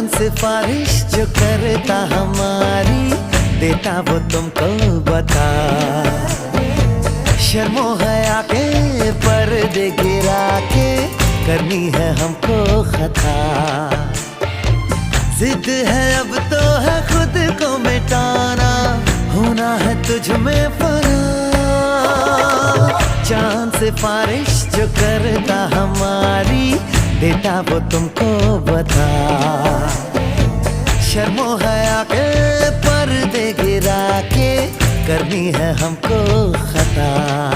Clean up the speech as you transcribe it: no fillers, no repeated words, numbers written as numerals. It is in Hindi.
चांद सिफारिश जो करता हमारी, देता वो तुमको बता। शर्मो हया के पर्दे गिरा के करनी है हमको खता। जिद है अब तो है खुद को मिटाना, होना है तुझ में फना। चांद सिफारिश जो करता हमारी, देता वो तुमको बता। शर्मो हया के पर्दे गिरा के करनी है हमको खता।